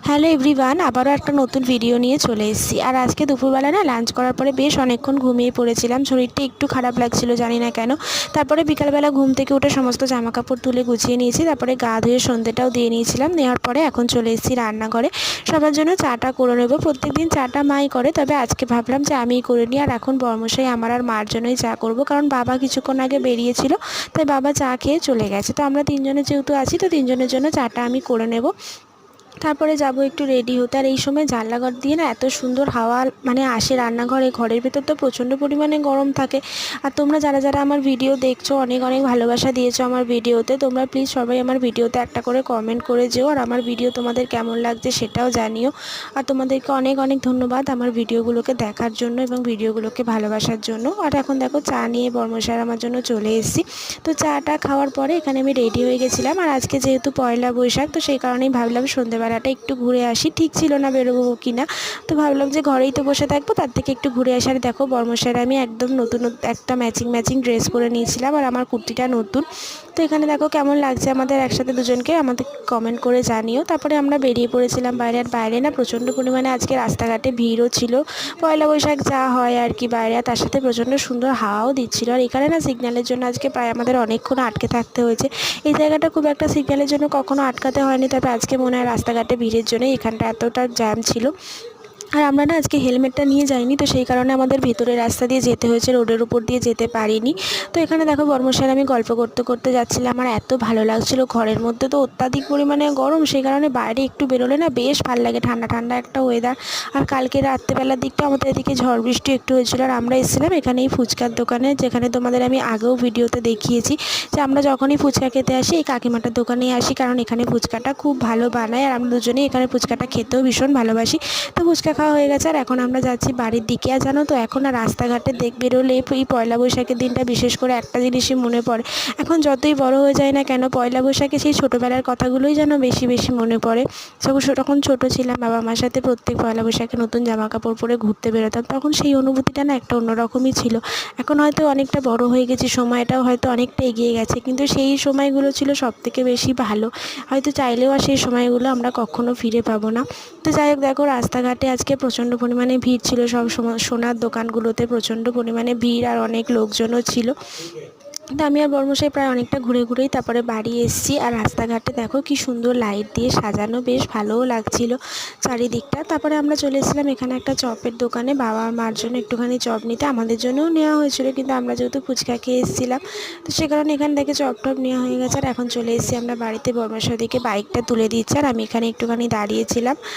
Hello everyone, আবারও একটা নতুন ভিডিও নিয়ে চলে এসেছি। আর আজকে দুপুরবেলা না লাঞ্চ করার পরে বেশ অনেকক্ষণ ঘুমিয়ে পড়েছিলাম। শরীরটা একটু খারাপ লাগছিল, জানি না কেন। তারপরে বিকালবেলা ঘুম থেকে উঠে সমস্ত জামাকাপড় তুলে গুছিয়ে নিয়েছি। তারপরে গা ধুয়ে সন্ধ্যেটাও দিয়ে নিয়েছিলাম। নেওয়ার পরে এখন চলে এসেছি রান্নাঘরে। সবার জন্য চাটা করে নেবো। প্রত্যেকদিন চাটা মাই করে, তবে আজকে ভাবলাম যে আমিই করে নিই। আর এখন বর্মশাই আমার আর মার জন্যই চা করব, কারণ বাবা কিছুক্ষণ আগে বেরিয়েছিল, তাই বাবা চা খেয়ে চলে গেছে। তো আমরা তিনজনে যেহেতু আছি, তো তিনজনের জন্য চাটা আমি করে নেব। তারপরে যাব একটু রেডি হতে। আর এই সময় জানলাঘর দিয়ে না এত সুন্দর হাওয়া আসে রান্নাঘরে। ঘরের ভেতর তো প্রচণ্ড পরিমাণে গরম থাকে। আর তোমরা যারা যারা আমার ভিডিও দেখছো, অনেক অনেক ভালোবাসা দিয়েছো আমার ভিডিওতে। তোমরা প্লিজ সবাই আমার ভিডিওতে একটা করে কমেন্ট করে যেও, আর আমার ভিডিও তোমাদের কেমন লাগছে সেটাও জানিও। আর তোমাদেরকে অনেক অনেক ধন্যবাদ আমার ভিডিওগুলোকে দেখার জন্য এবং ভিডিওগুলোকে ভালোবাসার জন্য। আর এখন দেখো চা নিয়ে বর্মশার আমার জন্য চলে এসেছি। তো চাটা খাওয়ার পরে এখানে আমি রেডি হয়ে গেছিলাম। আর আজকে যেহেতু পয়লা বৈশাখ, তো সেই কারণেই ভাবলাম সন্ধ্যেবেলাটা একটু ঘুরে আসি। ঠিক ছিল না বেরোবো কি না, তো ভাবলাম যে ঘরেই তো বসে থাকবো, তার থেকে একটু ঘুরে আসি। আর দেখো বর্মশার আমি একদম নতুন একটা ম্যাচিং ড্রেস পরে নিয়েছিলাম, আর আমার কুর্তিটা নতুন। তো এখানে দেখো কেমন লাগছে আমাদের একসাথে দুজনকে, আমাদের কমেন্ট করে জানিও। তারপরে আমরা বেরিয়ে পড়েছিলাম বাইরে। আর বাইরে না প্রচণ্ড পরিমাণে আজকে রাস্তাঘাটে ভিড়ও ছিল। পয়লা বৈশাখ যা হয় আর কি বাইরে, তার সাথে প্রচণ্ড সুন্দর হাওয়াও দিচ্ছিল। আর এখানে না সিগন্যালের জন্য আজকে প্রায় আমাদের অনেকক্ষণ আটকে থাকতে হয়েছে। এই জায়গাটা খুব একটা সিগন্যালের জন্য কখনো আটকাতে হয়নি, তবে আজকে মনে হয় রাস্তাঘাটে ভিড়ের জন্য এখানটা এতটা জ্যাম ছিল। আর আমরা না আজকে হেলমেটটা নিয়ে যাইনি, তো সেই কারণে আমাদের ভেতরের রাস্তা দিয়ে যেতে হয়েছে, রোডের উপর দিয়ে যেতে পারিনি। তো এখানে দেখো বর্মশার আমি গল্প করতে করতে যাচ্ছিলাম। আমার এত ভালো লাগছিল, ঘরের মধ্যে তো অত্যাধিক পরিমাণে গরম, সেই কারণে বাইরে একটু বেরোলে না বেশ ভালো লাগে, ঠান্ডা ঠান্ডা একটা ওয়েদার। আর কালকে রাত্রেবেলার দিকটা আমাদের এদিকে ঝড় বৃষ্টি একটু হয়েছিল। আর আমরা এসেছিলাম এখানে এই ফুচকার দোকানে, যেখানে তোমাদের আমি আগেও ভিডিওতে দেখিয়েছি যে আমরা যখনই ফুচকা খেতে আসি এই কাকিমাটার দোকানেই আসি, কারণ এখানে ফুচকাটা খুব ভালো বানায়। আর আমরা দুজনেই এখানে ফুচকাটা খেতেও ভীষণ ভালোবাসি। তো ফুচকা খাওয়া হয়ে গেছে, আর এখন আমরা যাচ্ছি বাড়ির দিকে। আর জানো তো এখন আর রাস্তাঘাটে বেরোলে এই পয়লা বৈশাখের দিনটা বিশেষ করে একটা জিনিসই মনে পড়ে। এখন যতই বড় হয়ে যায় না কেন, পয়লা বৈশাখে সেই ছোটোবেলার কথাগুলোই যেন বেশি বেশি মনে পড়ে। তখন ছোটো ছিলাম, বাবা মার সাথে প্রত্যেক পয়লা বৈশাখে নতুন জামা কাপড় পরে ঘুরতে বেরোতাম, তখন সেই অনুভূতিটা না একটা অন্যরকমই ছিল। এখন হয়তো অনেকটা বড় হয়ে গেছি, সময়টাও হয়তো অনেকটা এগিয়ে গেছে, কিন্তু সেই সময়গুলো ছিল সবথেকে বেশি ভালো। হয়তো চাইলেও আর সেই সময়গুলো আমরা কখনো ফিরে পাবো না। তো যাই হোক, দেখো রাস্তাঘাটে আজকে প্রচণ্ড পরিমাণে ভিড় ছিল। সব সময় সোনার দোকানগুলোতে প্রচণ্ড পরিমাণে ভিড়, আর অনেক লোকজনও ছিল। তো আমি আর বর্মশাই প্রায় অনেকটা ঘুরেই তারপরে বাড়ি এসেছি। আর রাস্তাঘাটে দেখো কি সুন্দর লাইট দিয়ে সাজানো, বেশ ভালোও লাগছিল চারিদিকটা। তারপরে আমরা চলে এসেছিলাম এখানে একটা চপের দোকানে, বাবা আর মার জন্য একটুখানি চপ নিতে। আমাদের জন্যও নেওয়া হয়েছিল, কিন্তু আমরা যেহেতু ফুচকা খেয়ে এসেছিলাম, তো সে কারণে এখান থেকে চপ নেওয়া হয়ে গেছে। আর এখন চলে এসেছি আমরা বাড়িতে। বর্মশাই দিকে বাইকটা তুলে দিচ্ছে, আর আমি এখানে একটুখানি দাঁড়িয়েছিলাম।